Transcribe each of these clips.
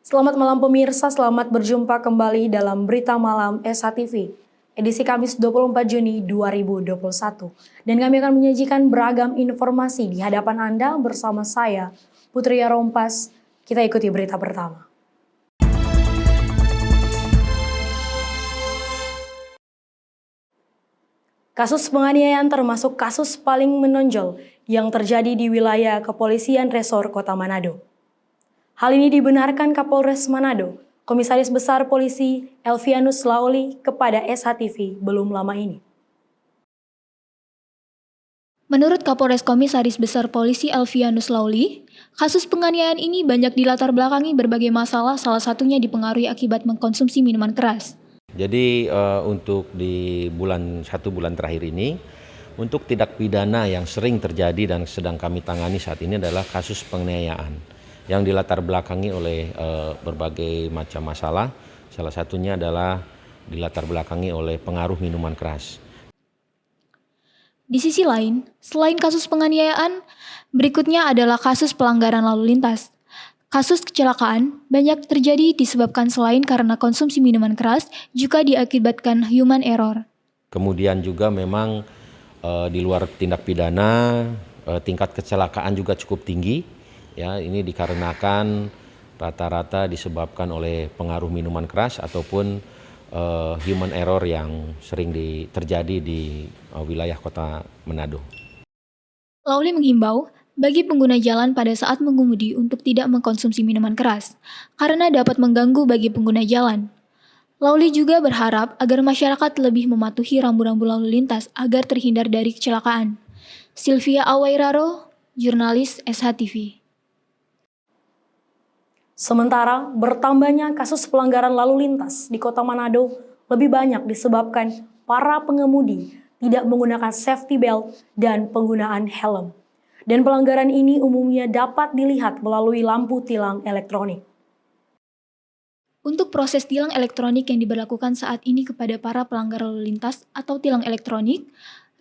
Selamat malam pemirsa, selamat berjumpa kembali dalam Berita Malam SHTV, edisi Kamis 24 Juni 2021. Dan kami akan menyajikan beragam informasi di hadapan Anda bersama saya, Putri Rompas. Kita ikuti berita pertama. Kasus penganiayaan termasuk kasus paling menonjol yang terjadi di wilayah Kepolisian Resor Kota Manado. Hal ini dibenarkan Kapolres Manado, Komisaris Besar Polisi Elvianus Lauli kepada SHTV belum lama ini. Menurut Kapolres Komisaris Besar Polisi Elvianus Lauli, kasus penganiayaan ini banyak dilatar belakangi berbagai masalah, salah satunya dipengaruhi akibat mengkonsumsi minuman keras. Jadi untuk di satu bulan terakhir ini, untuk tindak pidana yang sering terjadi dan sedang kami tangani saat ini adalah kasus penganiayaan yang dilatar belakangi oleh berbagai macam masalah. Salah satunya adalah dilatar belakangi oleh pengaruh minuman keras. Di sisi lain, selain kasus penganiayaan, berikutnya adalah kasus pelanggaran lalu lintas. Kasus kecelakaan banyak terjadi disebabkan selain karena konsumsi minuman keras, juga diakibatkan human error. Kemudian juga memang di luar tindak pidana, tingkat kecelakaan juga cukup tinggi. Ya, ini dikarenakan rata-rata disebabkan oleh pengaruh minuman keras ataupun human error yang sering terjadi di wilayah Kota Manado. Lauli menghimbau bagi pengguna jalan pada saat mengemudi untuk tidak mengkonsumsi minuman keras, karena dapat mengganggu bagi pengguna jalan. Lauli juga berharap agar masyarakat lebih mematuhi rambu-rambu lalu lintas agar terhindar dari kecelakaan. Sylvia Awairaro, jurnalis SHTV. Sementara bertambahnya kasus pelanggaran lalu lintas di Kota Manado lebih banyak disebabkan para pengemudi tidak menggunakan safety belt dan penggunaan helm. Dan pelanggaran ini umumnya dapat dilihat melalui lampu tilang elektronik. Untuk proses tilang elektronik yang diberlakukan saat ini kepada para pelanggar lalu lintas atau tilang elektronik,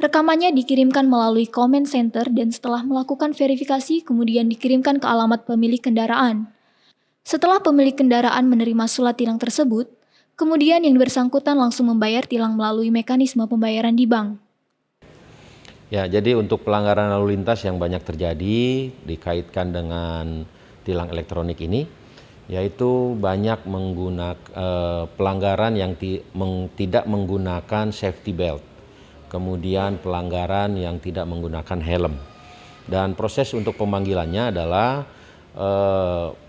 rekamannya dikirimkan melalui comment center dan setelah melakukan verifikasi kemudian dikirimkan ke alamat pemilik kendaraan. Setelah pemilik kendaraan menerima surat tilang tersebut, kemudian yang bersangkutan langsung membayar tilang melalui mekanisme pembayaran di bank. Ya, jadi untuk pelanggaran lalu lintas yang banyak terjadi dikaitkan dengan tilang elektronik ini, yaitu banyak menggunakan pelanggaran yang tidak menggunakan safety belt, kemudian pelanggaran yang tidak menggunakan helm. Dan proses untuk pemanggilannya adalah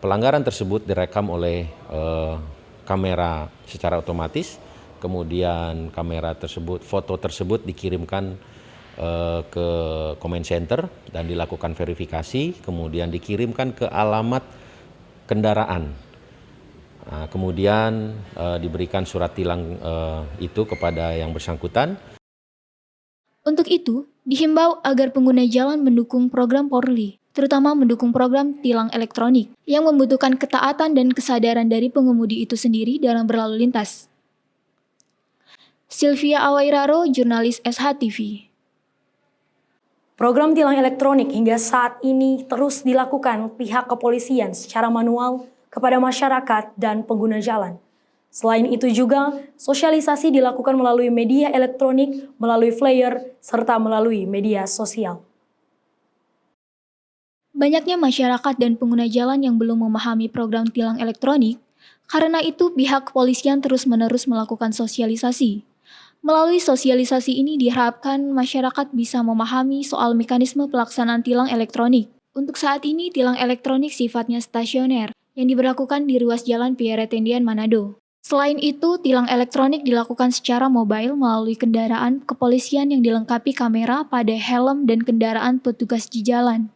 pelanggaran tersebut direkam oleh kamera secara otomatis, kemudian kamera tersebut, foto tersebut dikirimkan ke comment center dan dilakukan verifikasi, kemudian dikirimkan ke alamat kendaraan. Nah, kemudian diberikan surat tilang itu kepada yang bersangkutan. Untuk itu, dihimbau agar pengguna jalan mendukung program Polri, terutama mendukung program tilang elektronik yang membutuhkan ketaatan dan kesadaran dari pengemudi itu sendiri dalam berlalu lintas. Sylvia Awairaro, jurnalis SHTV. Program tilang elektronik hingga saat ini terus dilakukan pihak kepolisian secara manual kepada masyarakat dan pengguna jalan. Selain itu juga, sosialisasi dilakukan melalui media elektronik, melalui flyer, serta melalui media sosial. Banyaknya masyarakat dan pengguna jalan yang belum memahami program tilang elektronik, karena itu pihak kepolisian terus-menerus melakukan sosialisasi. Melalui sosialisasi ini diharapkan masyarakat bisa memahami soal mekanisme pelaksanaan tilang elektronik. Untuk saat ini, tilang elektronik sifatnya stasioner yang diberlakukan di ruas jalan Pierre Tendian Manado. Selain itu, tilang elektronik dilakukan secara mobile melalui kendaraan kepolisian yang dilengkapi kamera pada helm dan kendaraan petugas di jalan.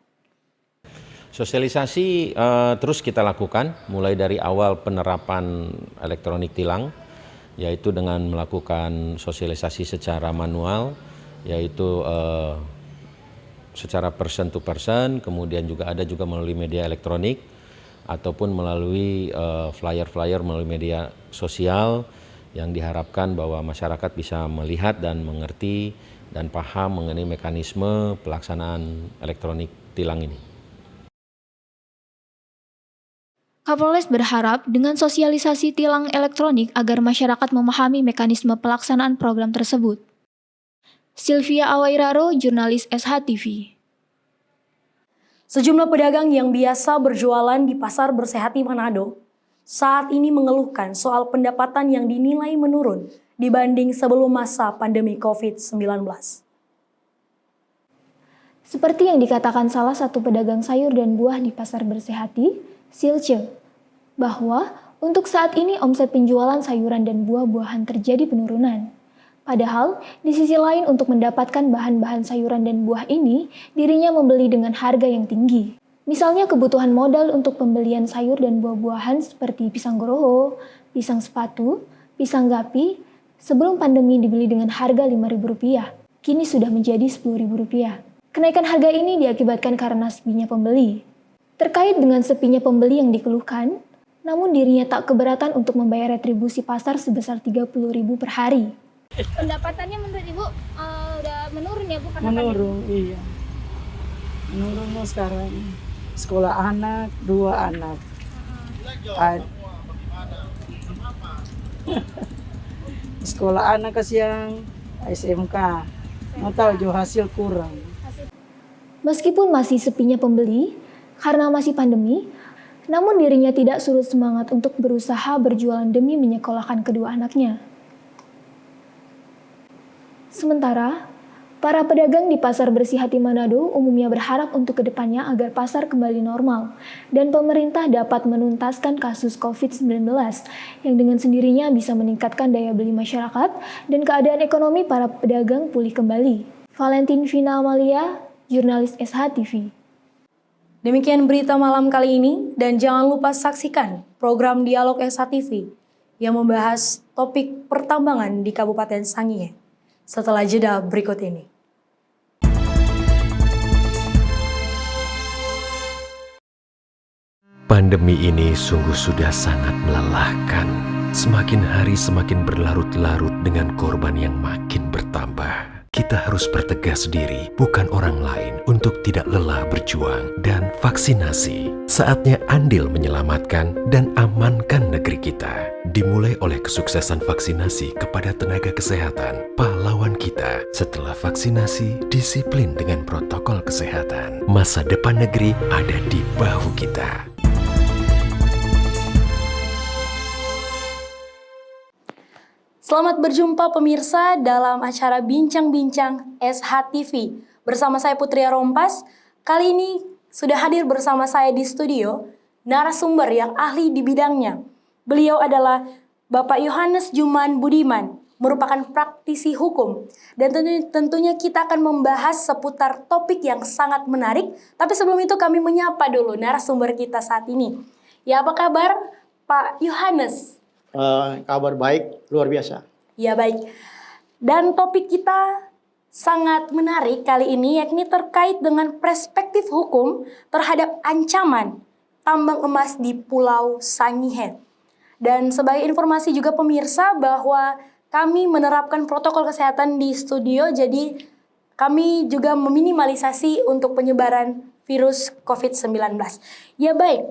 Sosialisasi terus kita lakukan mulai dari awal penerapan elektronik tilang, yaitu dengan melakukan sosialisasi secara manual, yaitu secara person to person, kemudian juga ada juga melalui media elektronik, ataupun melalui flyer-flyer melalui media sosial, yang diharapkan bahwa masyarakat bisa melihat dan mengerti dan paham mengenai mekanisme pelaksanaan elektronik tilang ini. Kapolres berharap dengan sosialisasi tilang elektronik agar masyarakat memahami mekanisme pelaksanaan program tersebut. Sylvia Awairaro, jurnalis SH-TV. Sejumlah pedagang yang biasa berjualan di Pasar Bersehati Manado saat ini mengeluhkan soal pendapatan yang dinilai menurun dibanding sebelum masa pandemi COVID-19. Seperti yang dikatakan salah satu pedagang sayur dan buah di Pasar Bersehati, Silce, bahwa untuk saat ini omset penjualan sayuran dan buah-buahan terjadi penurunan. Padahal, di sisi lain untuk mendapatkan bahan-bahan sayuran dan buah ini, dirinya membeli dengan harga yang tinggi. Misalnya kebutuhan modal untuk pembelian sayur dan buah-buahan seperti pisang goroho, pisang sepatu, pisang gapi, sebelum pandemi dibeli dengan harga Rp5.000, kini sudah menjadi Rp10.000. Kenaikan harga ini diakibatkan karena sepinya pembeli. Terkait dengan sepinya pembeli yang dikeluhkan, namun dirinya tak keberatan untuk membayar retribusi pasar sebesar Rp30.000 per hari. Pendapatannya menurut Ibu udah menurun ya Bu? Menurun, iya. Menurun sekarang. Sekolah anak, 2 anak. Sekolah anak kasihan SMK. Mau tahu jo hasil kurang. Meskipun masih sepinya pembeli, karena masih pandemi, namun dirinya tidak surut semangat untuk berusaha berjualan demi menyekolahkan kedua anaknya. Sementara, para pedagang di Pasar Bersihati Manado umumnya berharap untuk kedepannya agar pasar kembali normal dan pemerintah dapat menuntaskan kasus COVID-19 yang dengan sendirinya bisa meningkatkan daya beli masyarakat dan keadaan ekonomi para pedagang pulih kembali. Valentin Vina Amalia, jurnalis SH-TV. Demikian berita malam kali ini dan jangan lupa saksikan program Dialog SH-TV yang membahas topik pertambangan di Kabupaten Sangihe. Setelah jeda berikut ini. Pandemi ini sungguh sudah sangat melelahkan. Semakin hari semakin berlarut-larut dengan korban yang makin bertambah. Kita harus bertegas diri, bukan orang lain, untuk tidak lelah berjuang dan vaksinasi. Saatnya andil menyelamatkan dan amankan negeri kita. Dimulai oleh kesuksesan vaksinasi kepada tenaga kesehatan, pahlawan kita. Setelah vaksinasi, disiplin dengan protokol kesehatan. Masa depan negeri ada di bahu kita. Selamat berjumpa pemirsa dalam acara Bincang-Bincang SH-TV. Bersama saya Putri Rompas, kali ini sudah hadir bersama saya di studio narasumber yang ahli di bidangnya. Beliau adalah Bapak Yohanes Juman Budiman, merupakan praktisi hukum. Dan tentunya kita akan membahas seputar topik yang sangat menarik. Tapi sebelum itu kami menyapa dulu narasumber kita saat ini. Ya, apa kabar Pak Yohanes? Kabar baik, luar biasa. Ya, baik. Dan topik kita sangat menarik kali ini, yakni terkait dengan perspektif hukum terhadap ancaman tambang emas di Pulau Sangihe. Dan sebagai informasi juga pemirsa bahwa kami menerapkan protokol kesehatan di studio, jadi kami juga meminimalisasi untuk penyebaran virus COVID-19. Ya, baik.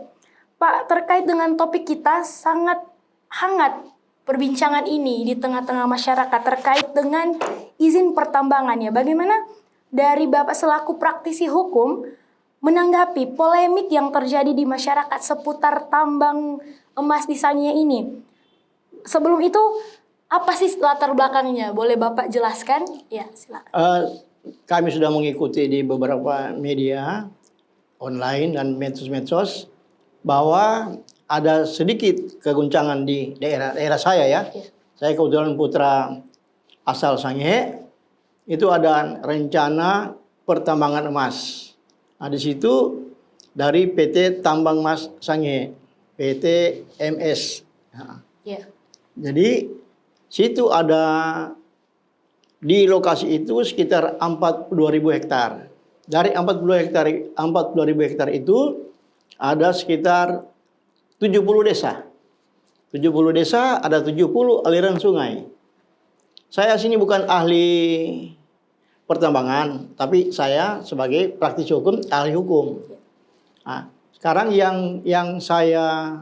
Pak, terkait dengan topik kita sangat hangat perbincangan ini di tengah-tengah masyarakat terkait dengan izin pertambangan ya. Bagaimana dari Bapak selaku praktisi hukum menanggapi polemik yang terjadi di masyarakat seputar tambang emas di Sangihe ini? Sebelum itu, apa sih latar belakangnya? Boleh Bapak jelaskan? Ya, silakan. Kami sudah mengikuti di beberapa media online dan medsos bahwa ada sedikit keguncangan di daerah saya ya. Saya kebetulan putra asal Sangihe. Itu ada rencana pertambangan emas. Nah, di situ dari PT Tambang Emas Sangihe, PT MS. Nah, jadi situ ada di lokasi itu sekitar 42.000 hektar. Dari 42.000 hektar itu ada sekitar 70 desa. 70 desa, ada 70 aliran sungai. Saya sini bukan ahli pertambangan, tapi saya sebagai praktisi hukum, ahli hukum. Nah, sekarang yang saya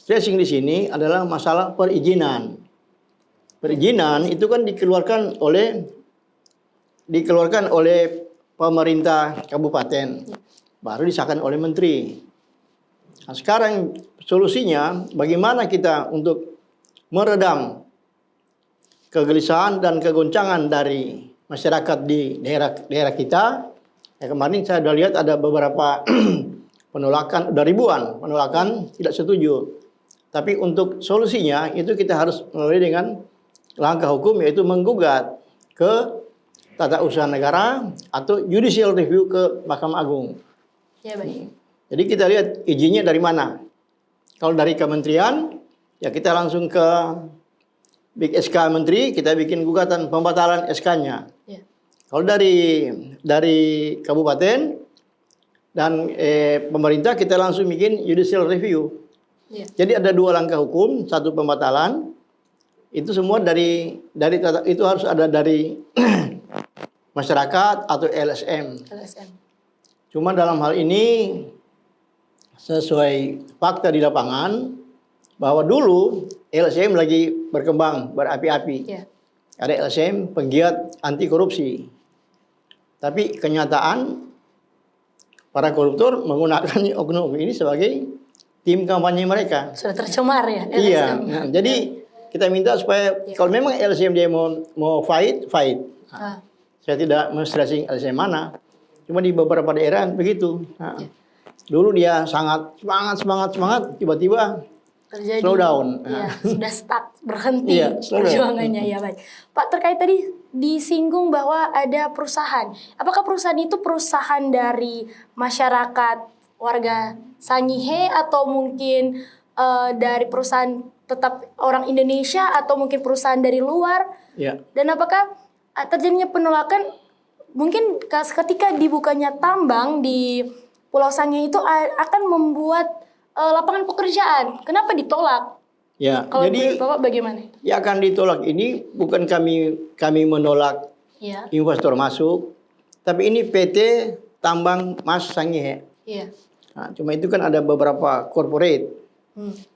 stressing di sini adalah masalah perizinan. Perizinan itu kan dikeluarkan oleh pemerintah kabupaten, baru disahkan oleh menteri. Nah, sekarang solusinya bagaimana kita untuk meredam kegelisahan dan kegoncangan dari masyarakat di daerah kita. Ya, kemarin saya sudah lihat ada beberapa penolakan, udah ribuan penolakan tidak setuju. Tapi untuk solusinya itu kita harus melalui dengan langkah hukum, yaitu menggugat ke Tata Usaha Negara atau judicial review ke Mahkamah Agung. Ya, baik. Jadi kita lihat izinnya dari mana. Kalau dari kementerian, ya kita langsung ke Big SK Menteri, kita bikin gugatan pembatalan SK-nya. Ya. Kalau dari kabupaten dan pemerintah, kita langsung bikin judicial review. Ya. Jadi ada dua langkah hukum, satu pembatalan, itu semua itu harus ada dari masyarakat atau LSM. LSM. Cuma dalam hal ini sesuai fakta di lapangan bahwa dulu LSM lagi berkembang berapi-api. Ya. Ada LSM penggiat anti korupsi. Tapi kenyataan para koruptor menggunakan oknum ini sebagai tim kampanye mereka. Sudah tercemar ya LSM. Iya. Nah, jadi kita minta supaya kalau memang LSM dia mau fight. Nah, saya tidak men-stressing LSM mana. Cuma di beberapa daerah begitu. Nah, dulu dia sangat semangat, tiba-tiba terjadi slow down. Ya, sudah stuck, berhenti Iya, slow down. perjuangannya. Ya, baik. Pak, terkait tadi disinggung bahwa ada perusahaan. Apakah perusahaan itu perusahaan dari masyarakat warga Sangihe atau mungkin dari perusahaan tetap orang Indonesia atau mungkin perusahaan dari luar? Ya. Dan apakah terjadinya penolakan mungkin ketika dibukanya tambang di Pulau Sangihe itu akan membuat lapangan pekerjaan? Kenapa ditolak? Ya, Kalau jadi Bapak bagaimana? ya akan ditolak ini bukan kami menolak Iya. investor masuk, tapi ini PT Tambang Mas Sangihe. Iya. Nah, cuma itu kan ada beberapa corporate.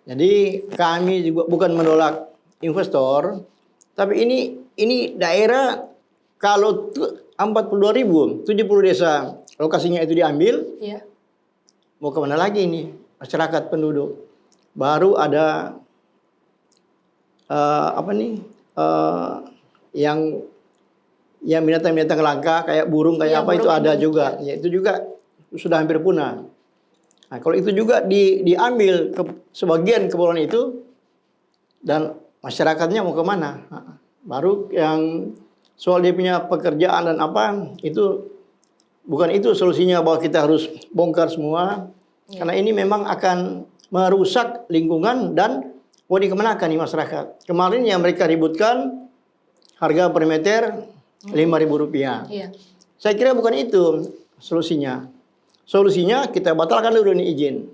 Jadi kami juga bukan menolak investor, tapi ini daerah kalau 42.000, 70 desa lokasinya itu diambil, Iya. mau kemana lagi ini masyarakat penduduk? Baru ada yang binatang-binatang langka kayak burung kayak Iya, apa itu burung. ada juga. Ya, itu juga sudah hampir punah. Nah, kalau itu juga diambil sebagian kepulauan itu dan masyarakatnya mau kemana? Nah, baru yang soal dia punya pekerjaan dan apa itu bukan itu solusinya bahwa kita harus bongkar semua. Karena ini memang akan merusak lingkungan dan mau dikemanakan nih masyarakat. Kemarin yang mereka ributkan harga per meter Rp5.000. Iya. Saya kira bukan itu solusinya. Solusinya kita batalkan dulu nih izin.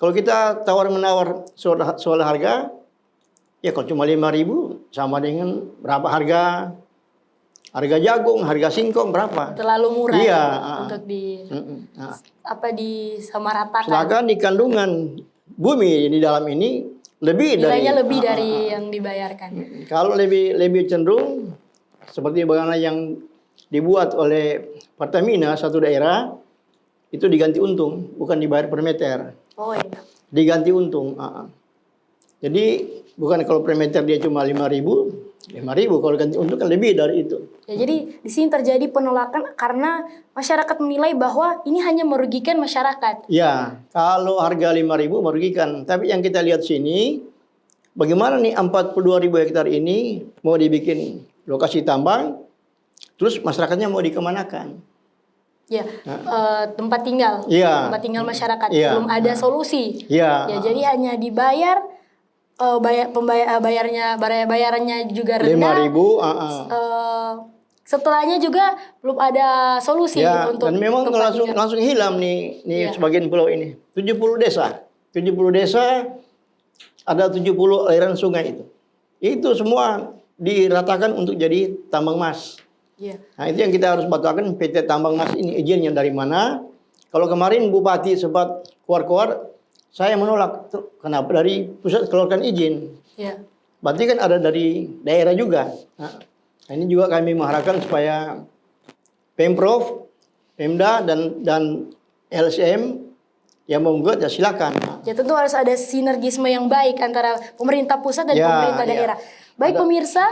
Kalau kita tawar-menawar soal harga, ya kalau cuma 5.000 sama dengan berapa harga jagung, harga singkong berapa? Terlalu murah Iya, ya, untuk disamaratakan. Sedangkan di kandungan bumi di dalam ini Nilainya lebih dari yang dibayarkan. Kalau lebih cenderung seperti bagaimana yang dibuat oleh Pertamina satu daerah itu diganti untung, bukan dibayar per meter. Oh iya. Diganti untung. Jadi bukan kalau per meter dia cuma 5.000, kalau ganti untung kan lebih dari itu. Ya, jadi di sini terjadi penolakan karena masyarakat menilai bahwa ini hanya merugikan masyarakat. Ya, kalau harga 5.000 merugikan. Tapi yang kita lihat sini, bagaimana nih 42.000 hektar ini mau dibikin lokasi tambang, terus masyarakatnya mau dikemanakan? Ya, tempat tinggal, Iya. tempat tinggal masyarakat. Iya. Belum ada solusi. Iya. Ya, jadi hanya dibayar, bayarannya juga rendah. 5.000. Setelahnya juga belum ada solusi Ya, untuk dan memang tempat tinggal. langsung hilang nih Iya. sebagian pulau ini. 70 desa. 70 desa ada 70 aliran sungai itu. Itu semua diratakan untuk jadi tambang emas. Iya. Nah, itu yang kita harus batalkan PT Tambang Emas ini izinnya dari mana? Kalau kemarin Bupati sempat keluar-keluar, saya menolak. Kenapa? Dari pusat keluarkan izin. Ya. Berarti kan ada dari daerah juga. Nah, ini juga kami mengharapkan supaya Pemprov, Pemda dan LSM yang membuat ya silakan. Ya tentu harus ada sinergisme yang baik antara pemerintah pusat dan Ya, pemerintah ya. daerah. Baik Ada. pemirsa,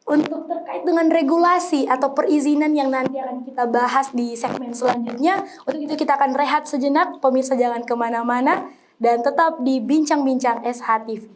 untuk terkait dengan regulasi atau perizinan yang nanti akan kita bahas di segmen selanjutnya, untuk itu kita akan rehat sejenak, pemirsa jangan kemana-mana, dan tetap di Bincang-Bincang SHTV.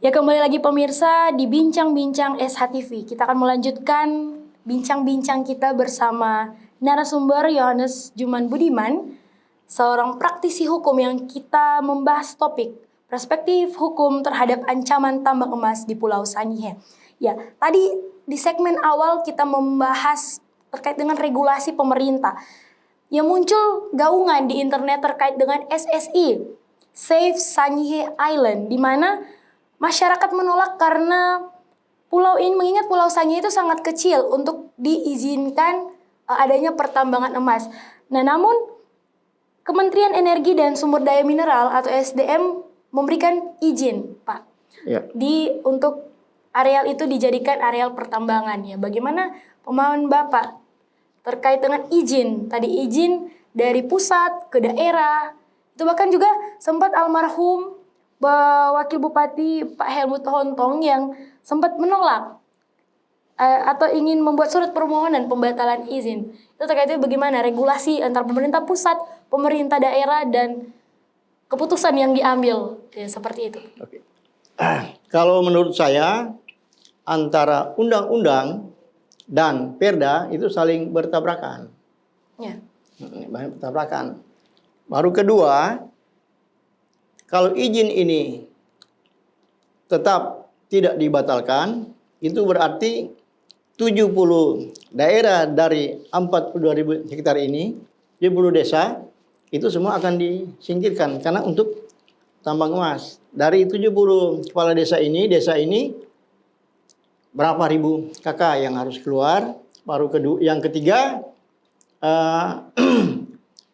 Ya kembali lagi pemirsa di Bincang-Bincang SHTV. Kita akan melanjutkan bincang-bincang kita bersama narasumber Yohanes Juman Budiman, seorang praktisi hukum yang kita membahas topik perspektif hukum terhadap ancaman tambang emas di Pulau Sangihe. Ya, tadi di segmen awal kita membahas terkait dengan regulasi pemerintah. Ya muncul gaungan di internet terkait dengan SSI, Save Sangihe Island, di mana masyarakat menolak karena pulau ini, mengingat Pulau Sangihe itu sangat kecil untuk diizinkan adanya pertambangan emas. Nah, namun Kementerian Energi dan Sumber Daya Mineral atau SDM memberikan izin, Pak, Ya. untuk areal itu dijadikan areal pertambangan. Ya, bagaimana pemahaman Bapak terkait dengan izin? Tadi izin dari pusat ke daerah, itu bahkan juga sempat almarhum Wakil Bupati Pak Helmut Hontong yang sempat menolak atau ingin membuat surat permohonan pembatalan izin. Itu terkaitnya bagaimana regulasi antara pemerintah pusat, pemerintah daerah, dan keputusan yang diambil. Ya, seperti itu. Oke. Kalau menurut saya antara undang-undang dan perda itu saling bertabrakan. Ya. Bertabrakan. Baru kedua, kalau izin ini tetap tidak dibatalkan, itu berarti 70 daerah dari 42.000 hektar ini, 70 desa, itu semua akan disingkirkan karena untuk tambang emas. Dari 70 kepala desa ini berapa ribu kakak yang harus keluar. Baru kedua, yang ketiga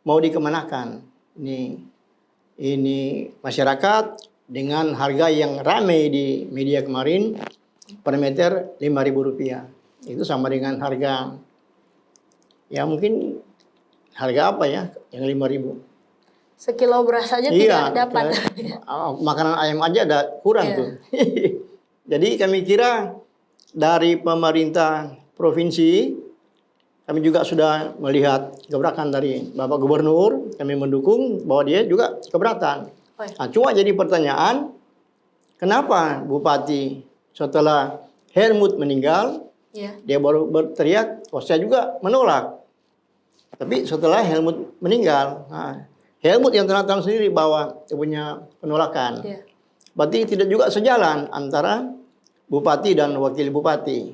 mau dikemanakan. Ini masyarakat dengan harga yang ramai di media kemarin per meter Rp5.000. Itu sama dengan harga, ya mungkin harga apa ya yang 5.000. Sekilo beras saja Iya, tidak dapat. makanan ayam aja ada kurang Iya. tuh. Jadi kami kira dari pemerintah provinsi, kami juga sudah melihat gebrakan dari Bapak Gubernur, kami mendukung bahwa dia juga keberatan. Oh, iya. Nah, cuma jadi pertanyaan, kenapa Bupati setelah Helmut meninggal, Ya. dia baru berteriak, oh saya juga menolak. Tapi setelah Helmut meninggal, Helmut yang tanda tangan sendiri bahwa dia punya penolakan. Ya. Berarti tidak juga sejalan antara Bupati dan Wakil Bupati.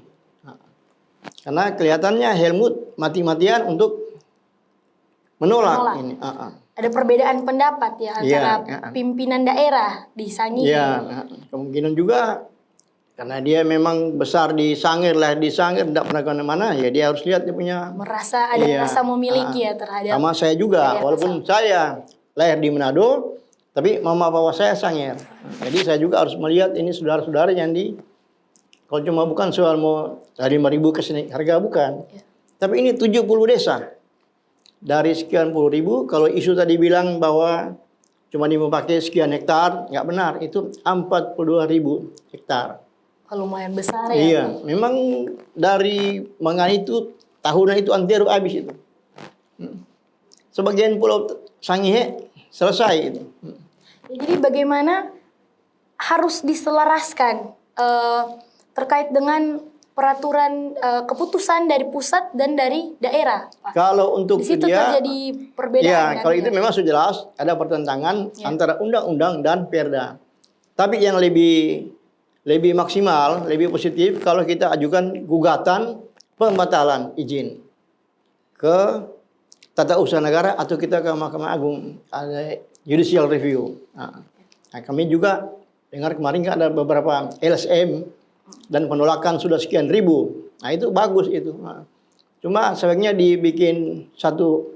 Karena kelihatannya Helmut mati-matian untuk menolak ini. ada perbedaan pendapat ya antara Iya, pimpinan daerah di Sangihe. Ya, kemungkinan juga karena dia memang besar di Sangir, lahir di Sangir, tidak pernah kemana-mana, ya dia harus lihat dia punya. Merasa ada Iya, rasa memiliki ya terhadap. Sama saya juga, daerah walaupun saya lahir di Manado, tapi mama bapak saya Sangir. Jadi saya juga harus melihat ini saudara-saudara yang kalau cuma bukan soal mau dari 5.000 ke sini harga bukan. Ya. Tapi ini 70 desa. Dari sekian puluh ribu, kalau isu tadi bilang bahwa cuma dipakai sekian hektar, nggak benar. Itu 42.000 hektar. Lumayan besar ya. Iya, memang dari mangan itu tahunan itu antero habis itu. Sebagian pulau Sangihe selesai itu. Jadi bagaimana harus diselaraskan terkait dengan peraturan keputusan dari pusat dan dari daerah, Pak? Kalau untuk di situ dia, terjadi perbedaan. ya, kan, kalau ya? itu memang sudah jelas ada pertentangan antara undang-undang dan perda. Tapi yang lebih maksimal, lebih positif kalau kita ajukan gugatan pembatalan izin ke Tata Usaha Negara atau kita ke Mahkamah Agung, ada judicial review. Nah, kami juga dengar kemarin kan ada beberapa LSM dan penolakan sudah sekian ribu. Nah itu bagus itu. Nah, cuma sebaiknya dibikin satu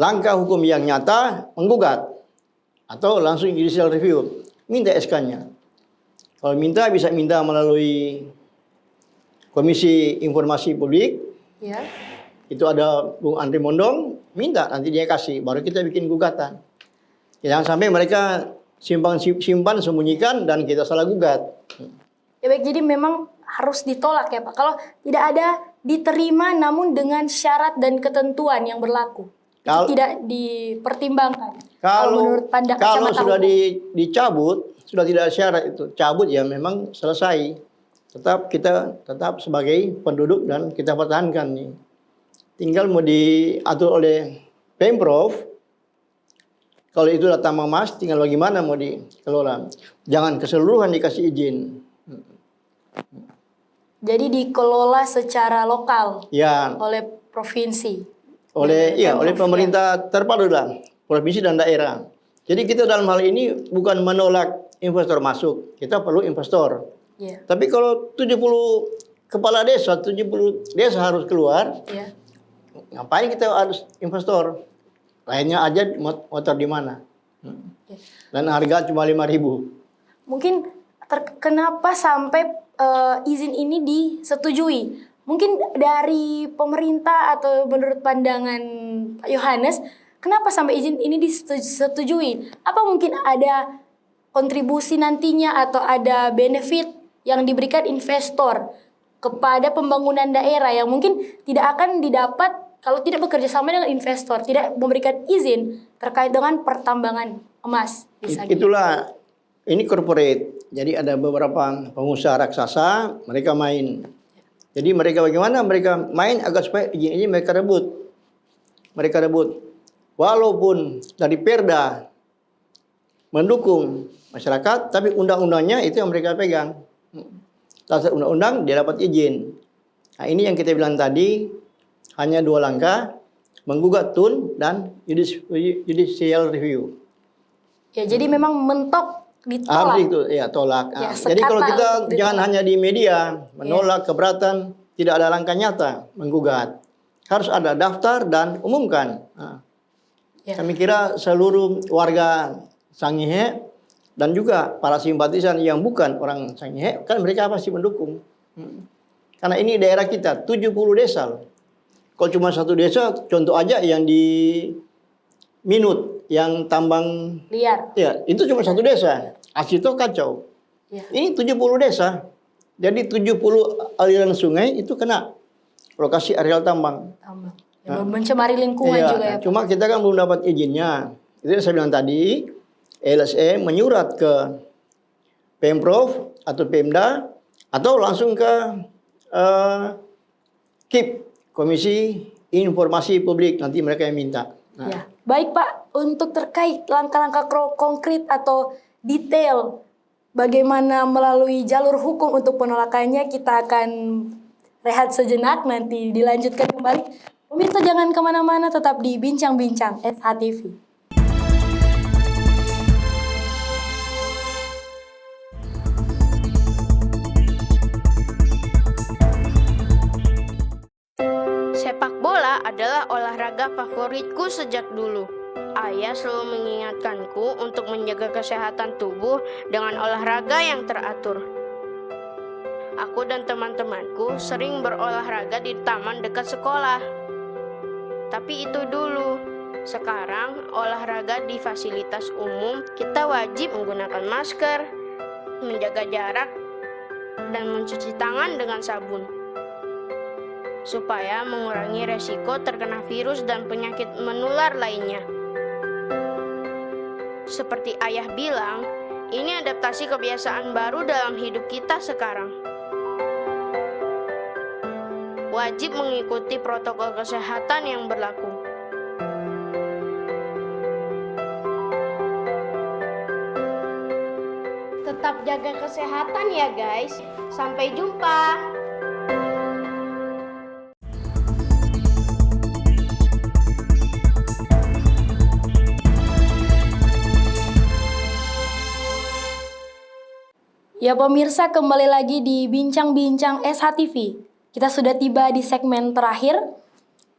langkah hukum yang nyata, menggugat atau langsung judicial review, minta SK-nya. Kalau minta bisa minta melalui Komisi Informasi Publik. Ya. Itu ada Bung Andri Mondong, minta nanti dia kasih, baru kita bikin gugatan. Jangan sampai mereka simpan sembunyikan dan kita salah gugat. Ya baik, jadi memang harus ditolak ya Pak. Kalau tidak ada diterima namun dengan syarat dan ketentuan yang berlaku. Itu tidak dipertimbangkan. Kalau menurut kalau kacamata sudah hukum. dicabut, sudah tidak ada syarat itu. Cabut ya memang selesai. Kita tetap sebagai penduduk dan kita pertahankan nih. Tinggal mau diatur oleh Pemprov. Kalau itu tambang emas, tinggal bagaimana mau dikelola. Jangan keseluruhan dikasih izin. Jadi dikelola secara lokal Ya, oleh provinsi. oleh pemerintah terpadu lah, provinsi dan daerah. Jadi kita dalam hal ini bukan menolak investor masuk, kita perlu investor. Ya. Tapi kalau 70 kepala desa, 70 desa harus keluar, Ya. ngapain kita harus investor? Lainnya aja motor di mana? Ya. Dan harga cuma 5.000. Mungkin kenapa sampai izin ini disetujui? Mungkin dari pemerintah atau menurut pandangan Pak Yohanes, kenapa sampai izin ini disetujui? Apa mungkin ada kontribusi nantinya atau ada benefit yang diberikan investor kepada pembangunan daerah yang mungkin tidak akan didapat kalau tidak bekerja sama dengan investor, tidak memberikan izin terkait dengan pertambangan emas di Sangihe? Itulah, ini corporate. Jadi ada beberapa pengusaha raksasa, mereka main. Jadi mereka bagaimana? Mereka main agar supaya izin ini mereka rebut. Mereka rebut. Walaupun dari Perda mendukung masyarakat, tapi undang-undangnya itu yang mereka pegang. Dasar undang-undang dia dapat izin. Nah ini yang kita bilang tadi, hanya 2 langkah, menggugat TUN dan judicial review. Ya, jadi memang mentok ditolak. Harus itu, ya tolak. Ya, jadi kalau kita ditolak. jangan hanya di media menolak keberatan, tidak ada langkah nyata menggugat. Harus ada daftar dan umumkan. Ya. Kami kira seluruh warga Sangihe dan juga para simpatisan yang bukan orang Sangihe, kan mereka pasti mendukung. Karena ini daerah kita, 70 desa loh. Kalau cuma satu desa, contoh aja yang di Minut, yang tambang Liar. ya, itu cuma satu desa. Asito kacau. Ya. Ini 70 desa. Jadi 70 aliran sungai itu kena lokasi areal tambang. Tambang. Ya, mencemari lingkungan Iya, juga ya. Pak. cuma kita kan belum dapat izinnya. Itu yang saya bilang tadi, LSM menyurat ke Pemprov atau Pemda atau langsung ke KIP, Komisi Informasi Publik, nanti mereka yang minta. Nah, Ya. Baik Pak, untuk terkait langkah-langkah konkret atau detail bagaimana melalui jalur hukum untuk penolakannya, kita akan rehat sejenak, nanti dilanjutkan kembali. Pemirsa jangan kemana-mana, tetap di Bincang-Bincang SHTV. adalah olahraga favoritku sejak dulu. Ayah selalu mengingatkanku untuk menjaga kesehatan tubuh dengan olahraga yang teratur. Aku dan teman-temanku sering berolahraga di taman dekat sekolah. Tapi itu dulu. Sekarang olahraga di fasilitas umum kita wajib menggunakan masker, menjaga jarak, dan mencuci tangan dengan sabun supaya mengurangi resiko terkena virus dan penyakit menular lainnya. Seperti ayah bilang, ini adaptasi kebiasaan baru dalam hidup kita sekarang. Wajib mengikuti protokol kesehatan yang berlaku. Tetap jaga kesehatan ya guys. Sampai jumpa. Ya pemirsa, kembali lagi di Bincang-Bincang SHTV. Kita sudah tiba di segmen terakhir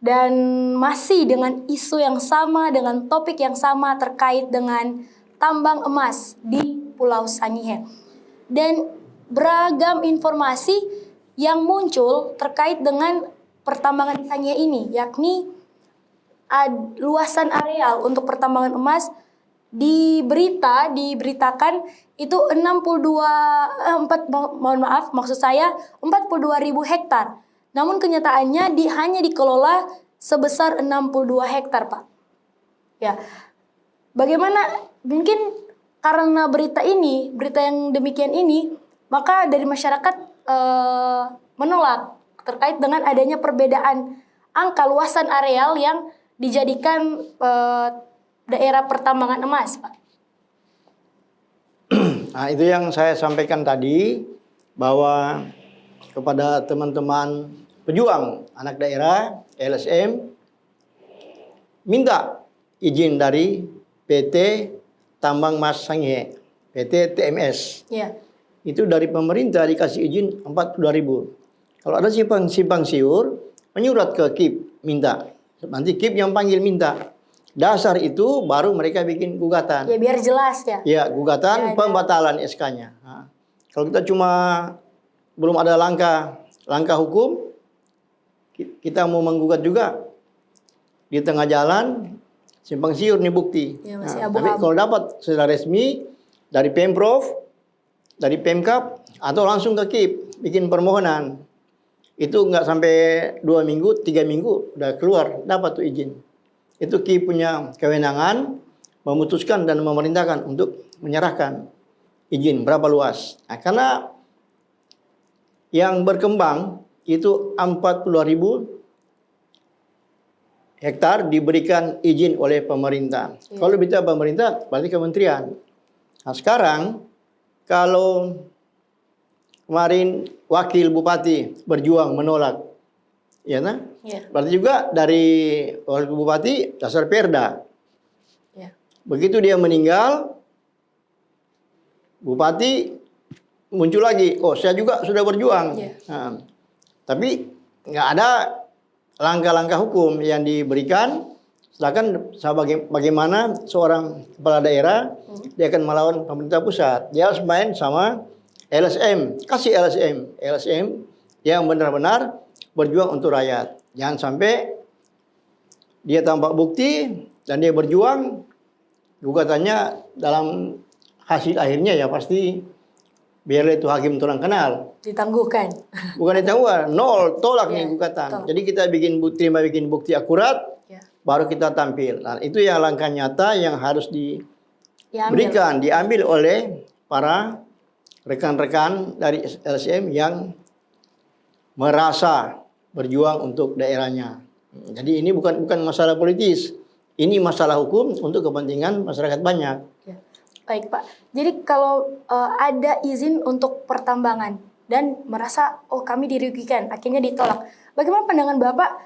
dan masih dengan isu yang sama, dengan topik yang sama terkait dengan tambang emas di Pulau Sangihe. Dan beragam informasi yang muncul terkait dengan pertambangan di Sangihe ini, yakni luasan areal untuk pertambangan emas diberitakan itu 42.000 hektar. Namun kenyataannya hanya dikelola sebesar 62 hektar, Pak. Ya. Bagaimana mungkin karena berita yang demikian ini, maka dari masyarakat menolak terkait dengan adanya perbedaan angka luasan areal yang dijadikan daerah pertambangan emas, Pak. Nah, itu yang saya sampaikan tadi, bahwa kepada teman-teman pejuang anak daerah, LSM, minta izin dari PT Tambang Emas Sangihe, PT TMS. Ya. Itu dari pemerintah dikasih izin 42.000. Kalau ada simpang siur, menyurat ke KIP, minta. Nanti KIP yang panggil minta. Dasar itu baru mereka bikin gugatan. Ya biar jelas ya. Ya, gugatan pembatalan SK-nya. Nah, kalau kita cuma belum ada langkah hukum, kita mau menggugat juga di tengah jalan, simpang siur nih bukti. Ya, masih Tapi kalau dapat secara resmi dari Pemprov, dari Pemkap, atau langsung ke KIP bikin permohonan, itu nggak sampai 2 minggu, 3 minggu udah keluar, dapat tuh izin. Itu KIP punya kewenangan memutuskan dan memerintahkan untuk menyerahkan izin berapa luas. Nah, karena yang berkembang itu 42.000 hektar diberikan izin oleh pemerintah. Ya. Kalau bicara pemerintah berarti kementerian. Nah, sekarang kalau kemarin wakil bupati berjuang menolak, ya nah? Ya. Berarti juga dari wakil bupati dasar perda. Ya. Begitu dia meninggal, bupati muncul lagi, oh saya juga sudah berjuang. Ya. Nah, tapi nggak ada langkah-langkah hukum yang diberikan. Sedangkan bagaimana seorang kepala daerah dia akan melawan pemerintah pusat, dia harus main sama LSM, kasih LSM yang benar-benar berjuang untuk rakyat. Jangan sampai dia tampak bukti dan dia berjuang, gugatannya dalam hasil akhirnya ya pasti biar itu hakim turang kenal. Ditangguhkan. Bukan ditangguhkan, nol, tolak nih gugatan. Jadi kita bikin bukti akurat, baru kita tampil. Nah, itu yang langkah nyata yang harus diambil oleh para rekan-rekan dari LSM yang merasa berjuang untuk daerahnya. Jadi ini bukan masalah politis, ini masalah hukum untuk kepentingan masyarakat banyak. Ya. Baik Pak, jadi kalau ada izin untuk pertambangan dan merasa oh kami dirugikan, akhirnya ditolak. Bagaimana pandangan Bapak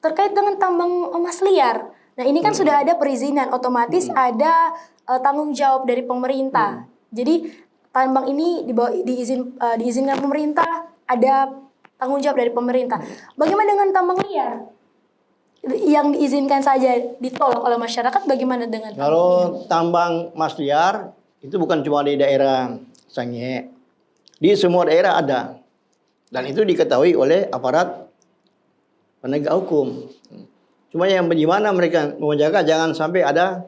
terkait dengan tambang emas liar? Nah ini kan sudah ada perizinan, otomatis ada tanggung jawab dari pemerintah. Jadi tambang ini diizinkan pemerintah, ada tanggung jawab dari pemerintah. Bagaimana dengan tambang liar? yang diizinkan saja ditolak oleh masyarakat, bagaimana dengan Kalau tambang emas liar itu bukan cuma di daerah Sangihe, di semua daerah ada, dan itu diketahui oleh aparat penegak hukum. Cuma yang bagaimana mereka menjaga jangan sampai ada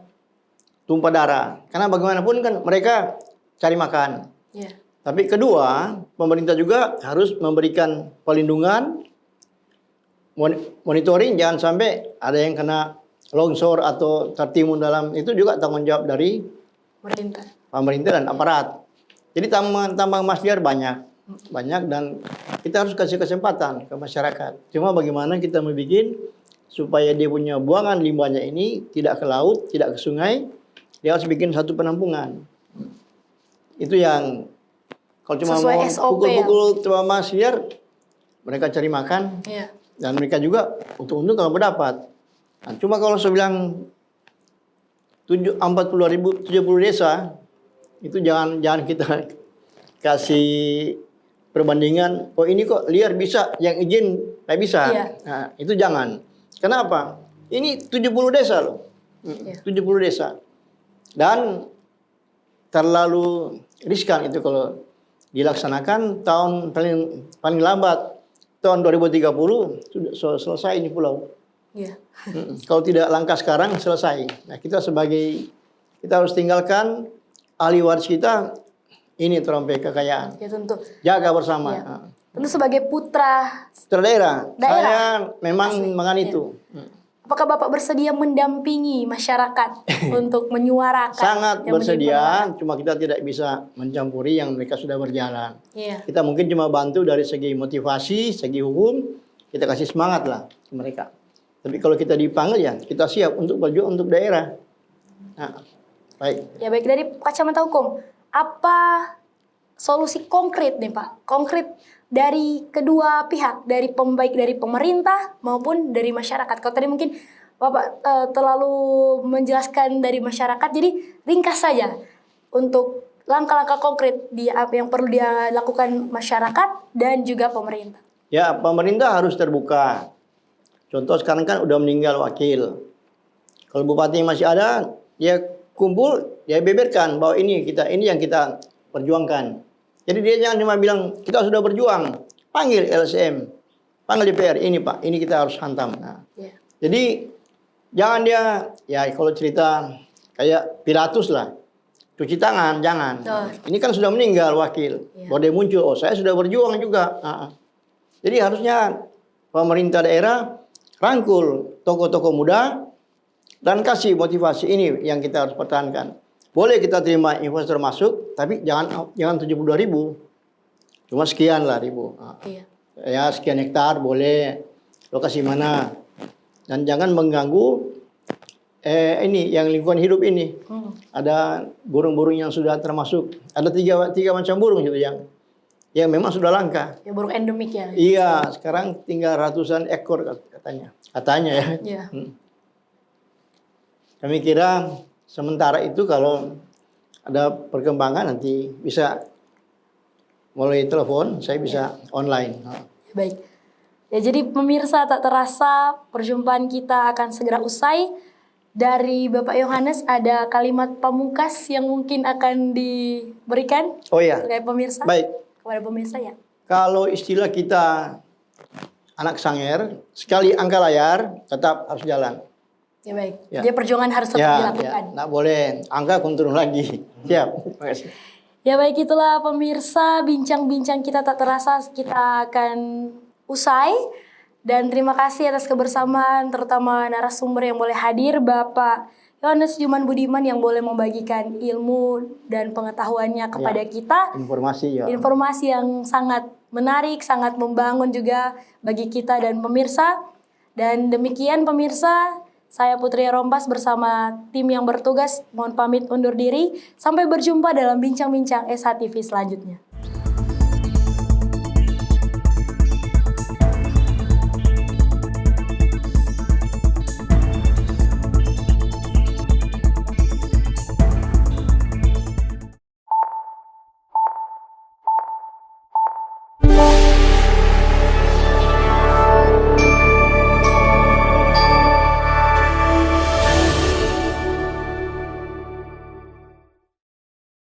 tumpah darah, karena bagaimanapun kan mereka cari makan. Ya. Tapi kedua, pemerintah juga harus memberikan perlindungan, monitoring, jangan sampai ada yang kena longsor atau tertimbun dalam, itu juga tanggung jawab dari pemerintah dan aparat. Jadi tambang emas liar banyak dan kita harus kasih kesempatan ke masyarakat. Cuma bagaimana kita membuat supaya dia punya buangan limbahnya ini tidak ke laut, tidak ke sungai, dia harus bikin satu penampungan. Itu yang kalau cuma sesuai mau SOP pukul-pukul tambang emas liar, mereka cari makan. Ya. Dan mereka juga untung-untung kalau berdapat. Nah, cuma kalau saya bilang 70 desa, itu jangan kita kasih perbandingan, oh ini kok liar bisa, yang izin nggak bisa. Iya. Nah, itu jangan. Kenapa? Ini 70 desa loh. 70 desa. Dan terlalu riskan itu kalau dilaksanakan tahun paling lambat tahun 2030 sudah selesai ini pulau. Iya. Kalau tidak langkah sekarang selesai. Nah, kita harus tinggalkan ahli waris kita ini terompet kekayaan. Ya tentu. Jaga bersama. Ya. Tentu sebagai putra Daerah. Saya memang mengan itu. Apakah Bapak bersedia mendampingi masyarakat untuk menyuarakan? Sangat yang bersedia, cuma kita tidak bisa mencampuri yang mereka sudah berjalan. Iya. Kita mungkin cuma bantu dari segi motivasi, segi hukum, kita kasih semangat lah ke mereka. Tapi kalau kita dipanggil ya, kita siap untuk berjuang untuk daerah. Nah, baik. Ya baik, dari kacamata hukum, apa solusi konkret nih Pak? Konkret dari kedua pihak, dari baik dari pemerintah maupun dari masyarakat. Kalau tadi mungkin Bapak terlalu menjelaskan dari masyarakat, jadi ringkas saja untuk langkah-langkah konkret apa yang perlu dia lakukan masyarakat dan juga pemerintah. Ya, pemerintah harus terbuka. Contoh sekarang kan udah meninggal wakil. Kalau bupati masih ada, ya kumpul, ya beberkan bahwa ini yang kita perjuangkan. Jadi dia jangan cuma bilang kita sudah berjuang, panggil LSM, panggil DPR, ini Pak, ini kita harus hantam. Nah, jadi jangan dia, ya kalau cerita kayak Pilatus lah, cuci tangan, jangan. Ini kan sudah meninggal wakil, baru dia muncul, oh saya sudah berjuang juga. Jadi harusnya pemerintah daerah rangkul tokoh-tokoh muda dan kasih motivasi, ini yang kita harus pertahankan. Boleh kita terima investor masuk, tapi jangan 72.000. Cuma sekian lah ribu. Ya sekian hektar boleh, lokasi mana. Dan jangan mengganggu ini yang lingkungan hidup ini. Ada burung-burung yang sudah termasuk, ada tiga macam burung gitu yang memang sudah langka. Ya burung endemik ya. Iya, sekarang tinggal ratusan ekor katanya. Katanya ya. Iya. Kami kira sementara itu kalau ada perkembangan nanti bisa melalui telepon, saya bisa online. Baik. Ya jadi pemirsa, tak terasa perjumpaan kita akan segera usai. Dari Bapak Yohanes ada kalimat pamungkas yang mungkin akan diberikan. Oh ya. Kepada pemirsa. Baik. Kepada pemirsa ya. Kalau istilah kita anak sanger, sekali angka layar tetap harus jalan. Ya baik. Ya. Jadi perjuangan harus tetap dilakukan. Ya, nggak boleh angka turun lagi. Siap. Terima kasih. Ya baik, itulah pemirsa bincang-bincang kita tak terasa kita akan usai. Dan terima kasih atas kebersamaan terutama narasumber yang boleh hadir, Bapak Yohanes Juman Budiman yang boleh membagikan ilmu dan pengetahuannya kepada kita. Informasi ya. Informasi yang sangat menarik, sangat membangun juga bagi kita dan pemirsa. Dan demikian pemirsa, saya Putri Rompas bersama tim yang bertugas mohon pamit undur diri. Sampai berjumpa dalam bincang-bincang SH TV selanjutnya.